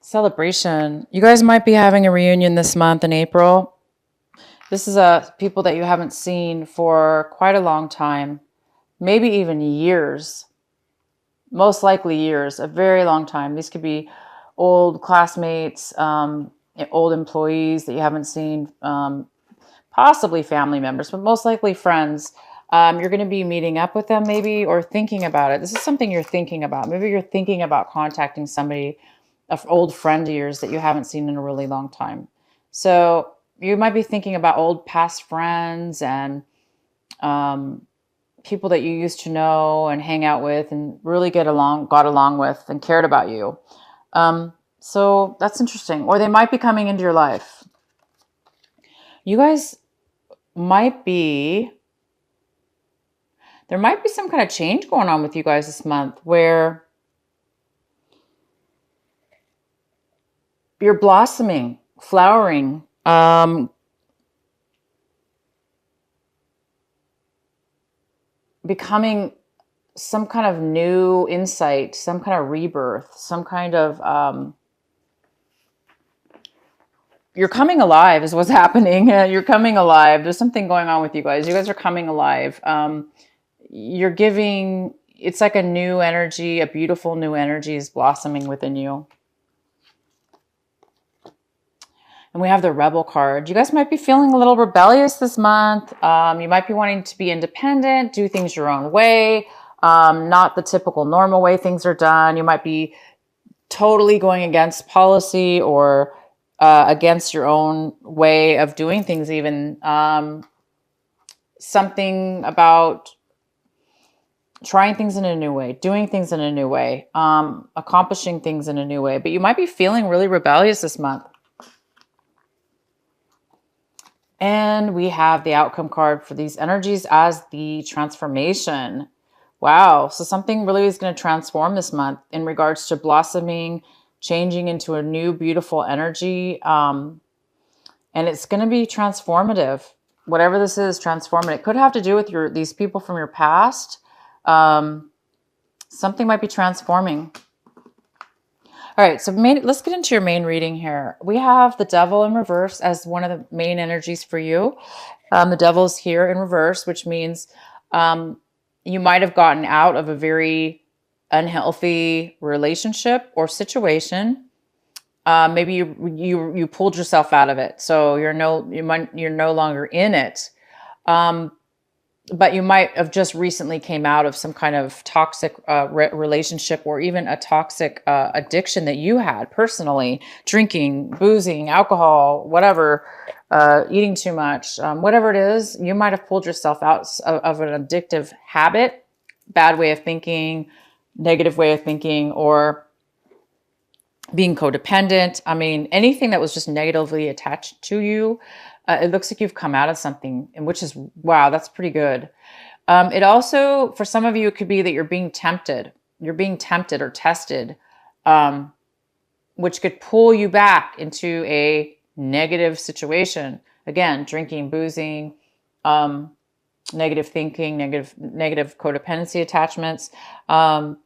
Celebration. You guys might be having a reunion this month in April. This is people that you haven't seen for quite a long time, maybe even years, most likely years, a very long time. These could be old classmates, old employees that you haven't seen, possibly family members, but most likely friends. You're going to be meeting up with them maybe or thinking about it. This is something you're thinking about. Maybe you're thinking about contacting somebody, an old friend of yours that you haven't seen in a really long time. So you might be thinking about old past friends and people that you used to know and hang out with and really got along with and cared about you. So that's interesting. Or they might be coming into your life. You guys might be, there might be some kind of change going on with you guys this month where you're blossoming, flowering, becoming some kind of new insight, some kind of rebirth, some kind of, you're coming alive is what's happening. You're coming alive. There's something going on with you guys. You guys are coming alive. You're giving, it's like a new energy, a beautiful new energy is blossoming within you. And we have the Rebel card. You guys might be feeling a little rebellious this month. You might be wanting to be independent, do things your own way, not the typical normal way things are done. You might be totally going against policy or against your own way of doing things even. Something about trying things in a new way, doing things in a new way, accomplishing things in a new way. But you might be feeling really rebellious this month. And we have the outcome card for these energies as the transformation. Wow. So something really is going to transform this month in regards to blossoming, changing into a new, beautiful energy. And it's going to be transformative. Whatever this is, transformative. It could have to do with these people from your past. Something might be transforming. All right, so let's get into your main reading here. We have the Devil in reverse as one of the main energies for you. The Devil's here in reverse, which means you might have gotten out of a very unhealthy relationship or situation. Maybe you pulled yourself out of it, so you're no longer in it. But you might have just recently came out of some kind of toxic relationship or even a toxic addiction that you had personally, drinking, boozing, alcohol, whatever, eating too much, whatever it is, you might have pulled yourself out of an addictive habit, bad way of thinking, negative way of thinking, or being codependent. I mean, anything that was just negatively attached to you. It looks like you've come out of something, and which is, wow, that's pretty good. It also, for some of you, it could be that you're being tempted. You're being tempted or tested, which could pull you back into a negative situation. Again, drinking, boozing, negative thinking, negative codependency attachments. So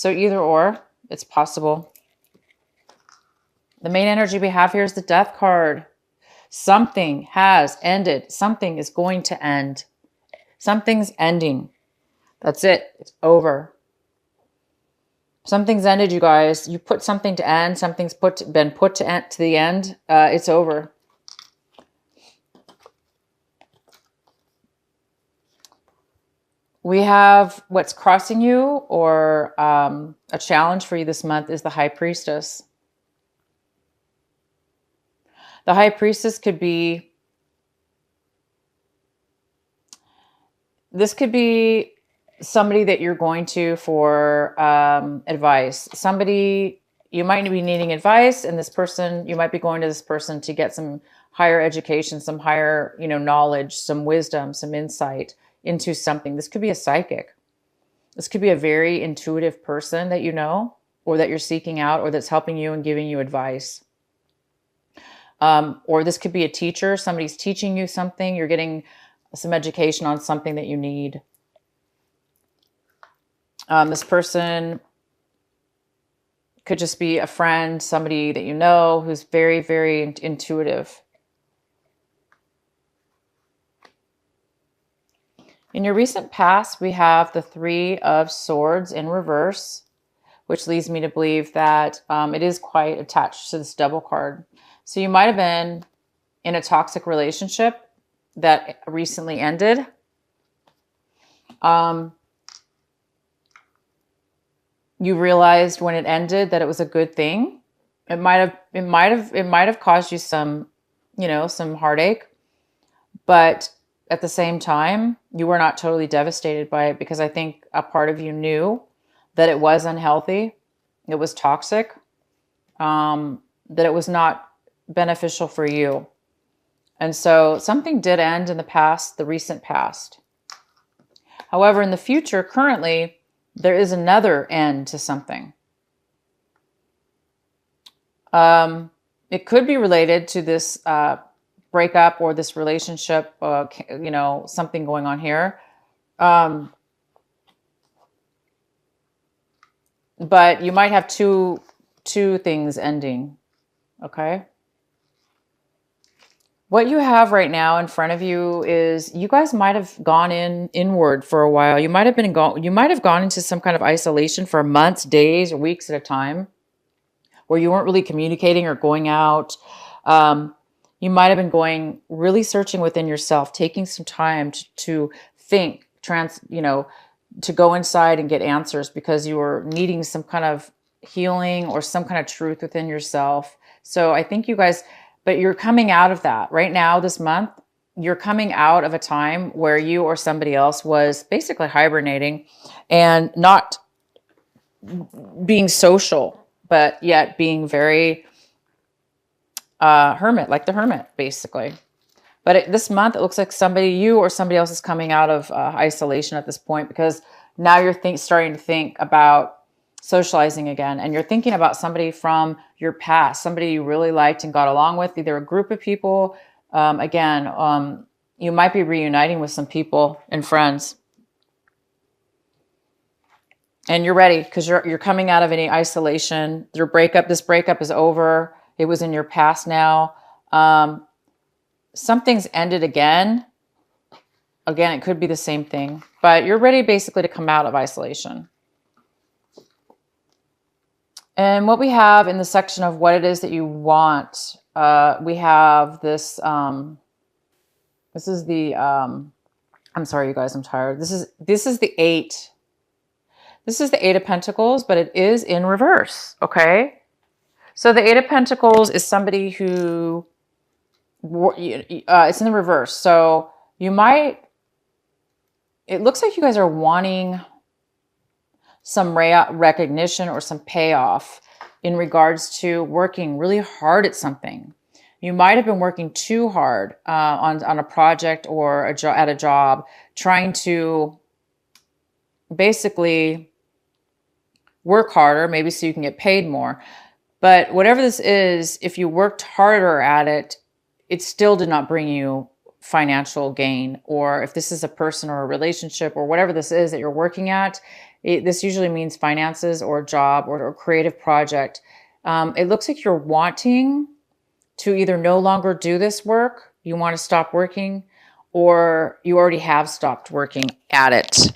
either or, it's possible. The main energy we have here is the Death card. Something has ended. Something is going to end. Something's ending. That's it. It's over. Something's ended, you guys. You put something to end. Something's been put to the end. It's over. We have what's crossing you or a challenge for you this month is the High Priestess. The High Priestess could be, this could be somebody that you're going to for advice. Somebody, you might be needing advice, and this person, you might be going to this person to get some higher education, some higher, knowledge, some wisdom, some insight into something. This could be a psychic. This could be a very intuitive person that you know, or that you're seeking out, or that's helping you and giving you advice. Or this could be a teacher. Somebody's teaching you something. You're getting some education on something that you need. This person Could just be a friend, somebody that you know who's very, very intuitive. In your recent past, we have the Three of Swords in reverse, which leads me to believe that it is quite attached to this Devil card. So you might have been in a toxic relationship that recently ended. You realized when it ended that it was a good thing. It might have caused you some, some heartache, but at the same time, you were not totally devastated by it, because I think a part of you knew that it was unhealthy, it was toxic, that it was not beneficial for you. And so something did end in the past, the recent past. However, in the future, currently, there is another end to something. It could be related to this breakup or this relationship, something going on here. But you might have two things ending, okay? What you have right now in front of you is, you guys might have gone inward for a while. You might have gone into some kind of isolation for months, days, or weeks at a time, where you weren't really communicating or going out. You might have been really searching within yourself, taking some time to think, to go inside and get answers, because you were needing some kind of healing or some kind of truth within yourself. So I think you guys, but you're coming out of that right now, this month. You're coming out of a time where you or somebody else was basically hibernating and not being social, but yet being very hermit, like the hermit, basically. But this month, it looks like you or somebody else is coming out of isolation at this point, because now you're starting to think about socializing again. And you're thinking about somebody from your past, somebody you really liked and got along with, either a group of people. You might be reuniting with some people and friends. And you're ready, because you're coming out of any isolation. This breakup is over. It was in your past now. Something's ended again. Again, it could be the same thing, but you're ready basically to come out of isolation. And what we have in the section of what it is that you want, we have this. This is the. I'm sorry, you guys. I'm tired. This is the 8. This is the 8 of Pentacles, but it is in reverse. Okay, so the 8 of Pentacles is somebody who. It's in the reverse, so you might. It looks like you guys are wanting some recognition or some payoff in regards to working really hard at something. You might have been working too hard on a project or at a job, trying to basically work harder, maybe so you can get paid more. But whatever this is, if you worked harder at it, it still did not bring you financial gain. Or if this is a person or a relationship or whatever this is that you're working at, this usually means finances or a job or a creative project. It looks like you're wanting to either no longer do this work, you want to stop working, or you already have stopped working at it.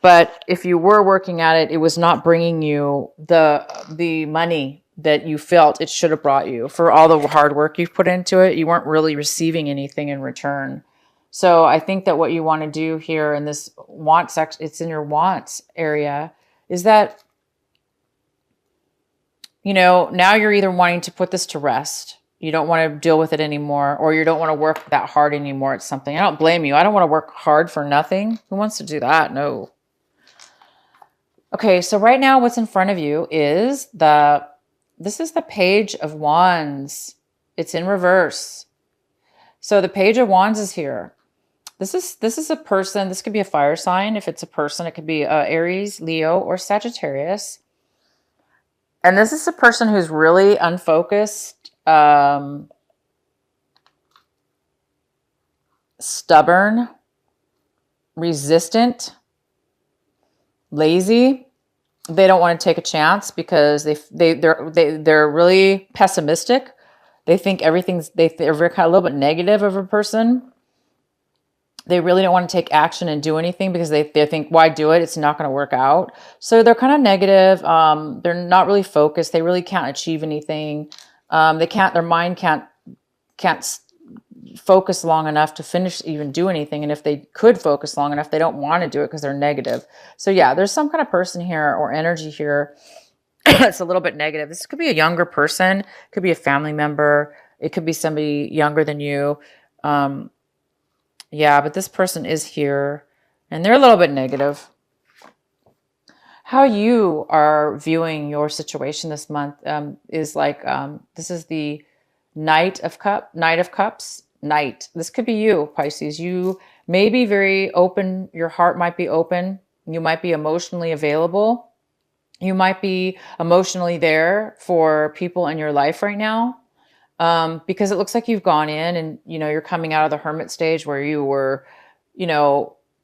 But if you were working at it, it was not bringing you the money that you felt it should have brought you. For all the hard work you've put into it, you weren't really receiving anything in return. So I think that what you want to do here in this want section, it's in your wants area, is that, now you're either wanting to put this to rest. You don't want to deal with it anymore, or you don't want to work that hard anymore at something. I don't blame you. I don't want to work hard for nothing. Who wants to do that? No. Okay, so right now what's in front of you is this is the Page of Wands. It's in reverse. So the Page of Wands is here. This is a person. This could be a fire sign. If it's a person, it could be Aries, Leo, or Sagittarius. And this is a person who's really unfocused, stubborn, resistant, lazy. they don't want to take a chance because they're really pessimistic. They think everything's they're very kind of a little bit negative of a person. They really don't want to take action and do anything because they think, why do it? It's not going to work out. So they're kind of negative. They're not really focused. They really can't achieve anything. Their mind can't focus long enough to finish even do anything. And if they could focus long enough, they don't want to do it because they're negative. So yeah, there's some kind of person here or energy here that's a little bit negative. This could be a younger person, could be a family member, it could be somebody younger than you. Yeah, but this person is here and they're a little bit negative. How you are viewing your situation this month is like, this is the Knight of Cups. This could be you, Pisces. You may be very open. Your heart might be open. You might be emotionally available. You might be emotionally there for people in your life right now. Because it looks like you've gone in and, you're coming out of the hermit stage where you were,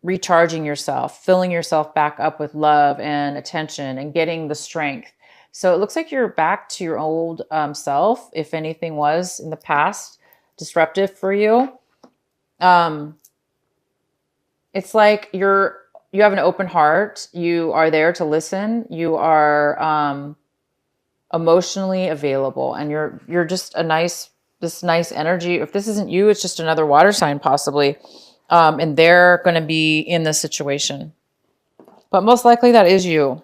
recharging yourself, filling yourself back up with love and attention and getting the strength. So it looks like you're back to your old self, if anything was in the past disruptive for you. It's like you have an open heart. You are there to listen. You are emotionally available, and you're just this nice energy. If this isn't you, it's just another water sign possibly. And they're going to be in this situation, but most likely that is you.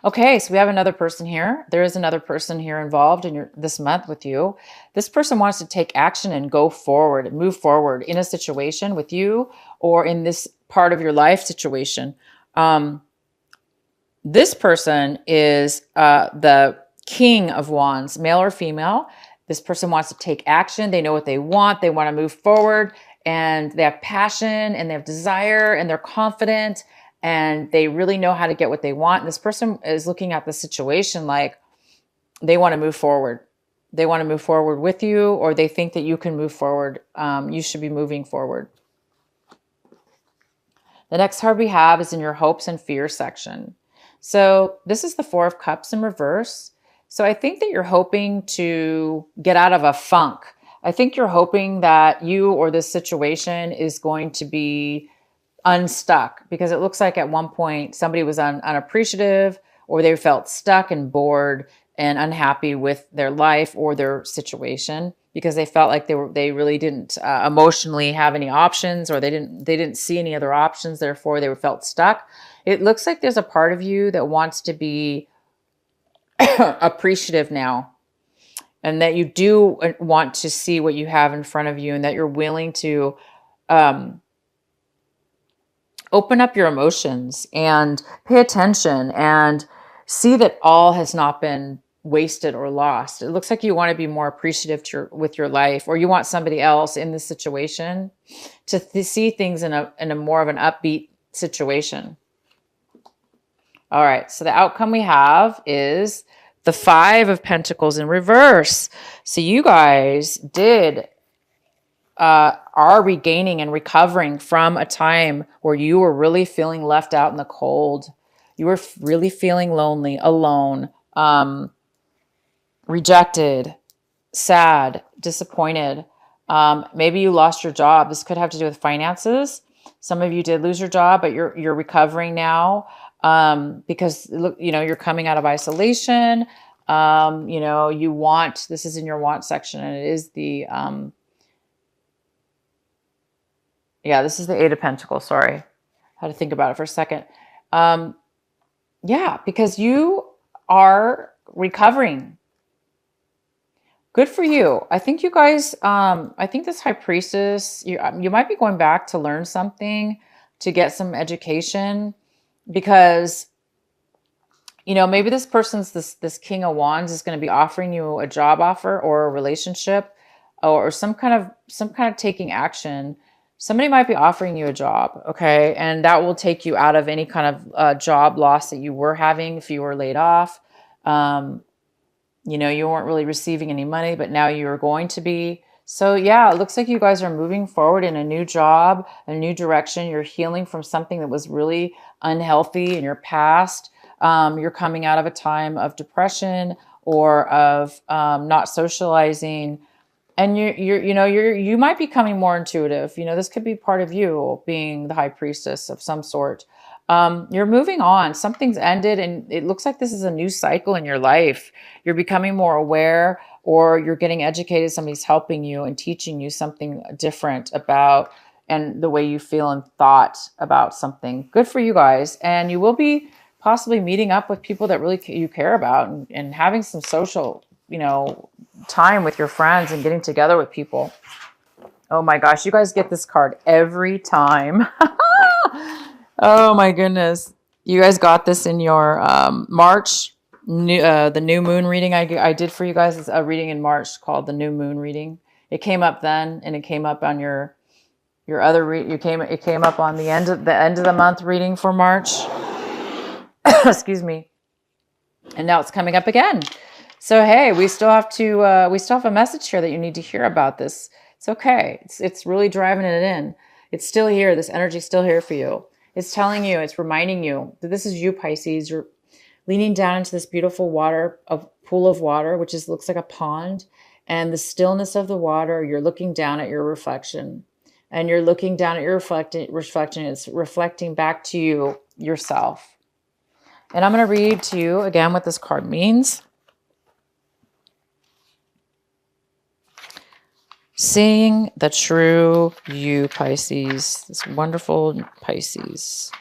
Okay, so we have another person here. There is another person here involved in this month with you. This person wants to take action and go forward and move forward in a situation with you or in this part of your life situation. This person is the King of Wands, male or female. This person wants to take action. They know what they want. They want to move forward, and they have passion and they have desire and they're confident and they really know how to get what they want. And this person is looking at the situation like they want to move forward. They want to move forward with you, or they think that you can move forward. You should be moving forward. The next card we have is in your hopes and fears section. So this is the Four of Cups in reverse. So I think that you're hoping to get out of a funk. I think you're hoping that you or this situation is going to be unstuck, because it looks like at one point somebody was unappreciative, or they felt stuck and bored and unhappy with their life or their situation because they felt like they really didn't emotionally have any options, or they didn't see any other options. Therefore, they felt stuck. It looks like there's a part of you that wants to be appreciative now, and that you do want to see what you have in front of you, and that you're willing to open up your emotions and pay attention and see that all has not been wasted or lost. It looks like you want to be more appreciative with your life, or you want somebody else in this situation to see things in a more of an upbeat situation. All right, so the outcome we have is the Five of Pentacles in reverse. So you guys are regaining and recovering from a time where you were really feeling left out in the cold. You were really feeling lonely, alone, rejected, sad, disappointed. Maybe you lost your job. This could have to do with finances. Some of you did lose your job, but you're recovering now because you're coming out of isolation. This is in your want section, and it is the this is the Eight of Pentacles. Sorry. I had to think about it for a second. Because you are recovering. Good for you. I think you guys, I think this High Priestess, you might be going back to learn something, to get some education, because, maybe this person's, this King of Wands is going to be offering you a job offer or a relationship or some kind of taking action. Somebody might be offering you a job, okay? And that will take you out of any kind of job loss that you were having if you were laid off. You weren't really receiving any money, but now you're going to be. So yeah, it looks like you guys are moving forward in a new job, a new direction. You're healing from something that was really unhealthy in your past. You're coming out of a time of depression or of not socializing, and you might be becoming more intuitive. This could be part of you being the high priestess of some sort. You're moving on. Something's ended, and it looks like this is a new cycle in your life. You're becoming more aware, or you're getting educated. Somebody's helping you and teaching you something different about and the way you feel and thought about something. Good for you guys. And you will be possibly meeting up with people that really you care about, and having some social, time with your friends and getting together with people. Oh my gosh, you guys get this card every time. Oh my goodness. You guys got this in your March, the new moon reading I did for you guys. Is a reading in March called the new moon reading. It came up then, and it came up on your other it came up on the end of the month reading for March. Excuse me. And now it's coming up again. So hey, we still have a message here that you need to hear about this. It's okay. It's really driving it in. It's still here. This energy's still here for you. It's telling you, it's reminding you that this is you, Pisces. You're leaning down into this beautiful pool of water, which looks like a pond, and the stillness of the water. You're looking down at your reflection, and you're looking down at your reflection. It's reflecting back to you, yourself. And I'm going to read to you again what this card means. Seeing the true you, Pisces, this wonderful Pisces.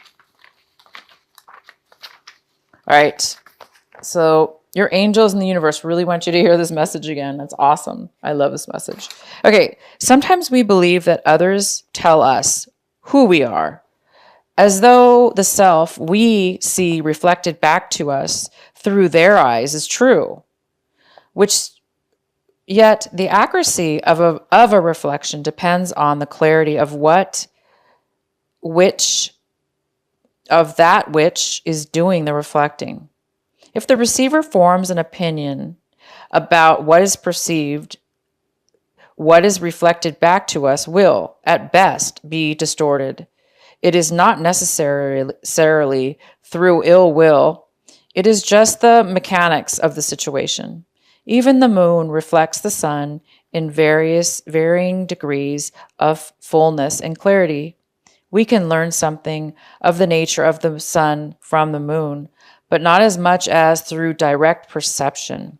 All right. So your angels in the universe really want you to hear this message again. That's awesome. I love this message. Okay. Sometimes we believe that others tell us who we are, as though the self we see reflected back to us through their eyes is true, yet the accuracy of a reflection depends on the clarity of which is doing the reflecting. If the receiver forms an opinion about what is perceived, what is reflected back to us will, at best, be distorted. It is not necessarily through ill will. It is just the mechanics of the situation. Even the moon reflects the sun in varying degrees of fullness and clarity. We can learn something of the nature of the sun from the moon, but not as much as through direct perception.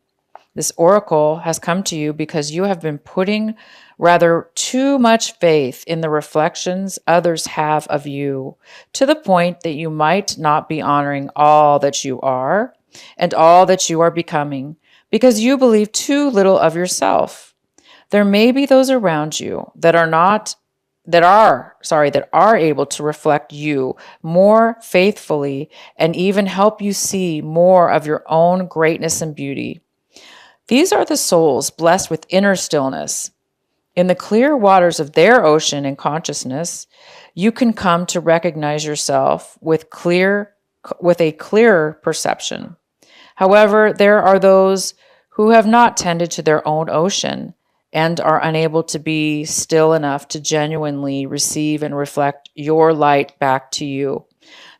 This oracle has come to you because you have been putting rather too much faith in the reflections others have of you, to the point that you might not be honoring all that you are and all that you are becoming, because you believe too little of yourself. There may be those around you that are able to reflect you more faithfully and even help you see more of your own greatness and beauty. These are the souls blessed with inner stillness. In the clear waters of their ocean and consciousness, you can come to recognize yourself with a clearer perception. However, there are those who have not tended to their own ocean and are unable to be still enough to genuinely receive and reflect your light back to you.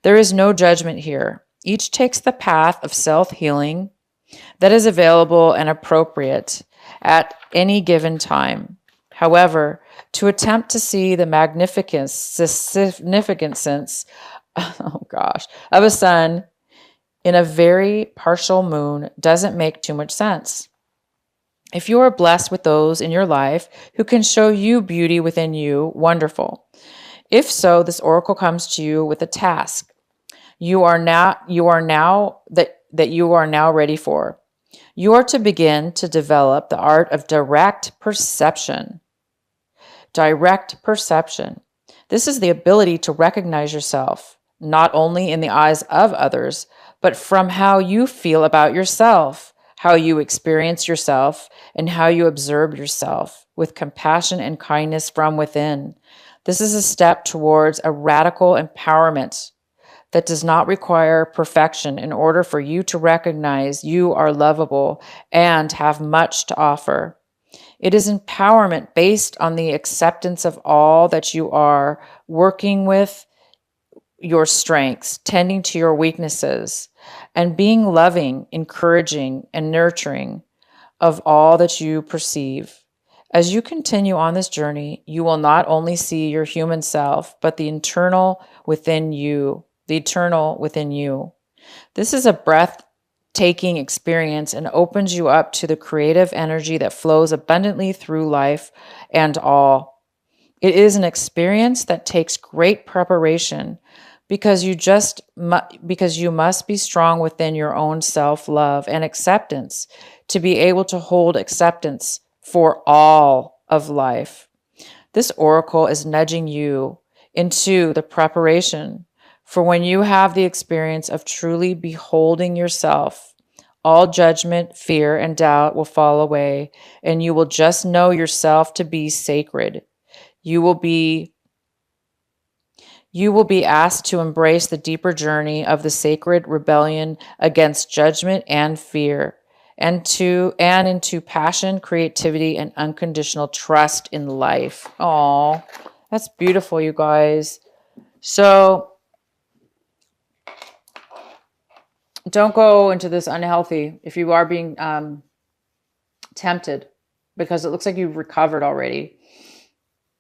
There is no judgment here. Each takes the path of self-healing that is available and appropriate at any given time. However, to attempt to see the significance of a sun in a very partial moon doesn't make too much sense. If you are blessed with those in your life who can show you beauty within you, wonderful. If so, this oracle comes to you with a task you are now ready for. You are to begin to develop the art of direct perception. Direct perception. This is the ability to recognize yourself, not only in the eyes of others, but from how you feel about yourself, how you experience yourself, and how you observe yourself with compassion and kindness from within. This is a step towards a radical empowerment that does not require perfection in order for you to recognize you are lovable and have much to offer. It is empowerment based on the acceptance of all that you are, working with your strengths, tending to your weaknesses, and being loving, encouraging, and nurturing of all that you perceive. As you continue on this journey, you will not only see your human self, but the internal within you, the eternal within you. This is a breathtaking experience and opens you up to the creative energy that flows abundantly through life and all. It is an experience that takes great preparation because because you must be strong within your own self-love and acceptance to be able to hold acceptance for all of life. This oracle is nudging you into the preparation for when you have the experience of truly beholding yourself. All judgment, fear, and doubt will fall away, and you will just know yourself to be sacred. You will be asked to embrace the deeper journey of the sacred rebellion against judgment and fear, and into passion, creativity, and unconditional trust in life. Oh, that's beautiful, you guys. So don't go into this unhealthy if you are being tempted, because it looks like you've recovered already.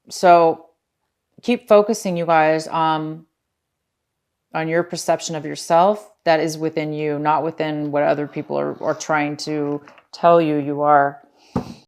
So keep focusing, you guys, on your perception of yourself that is within you, not within what other people are trying to tell you you are.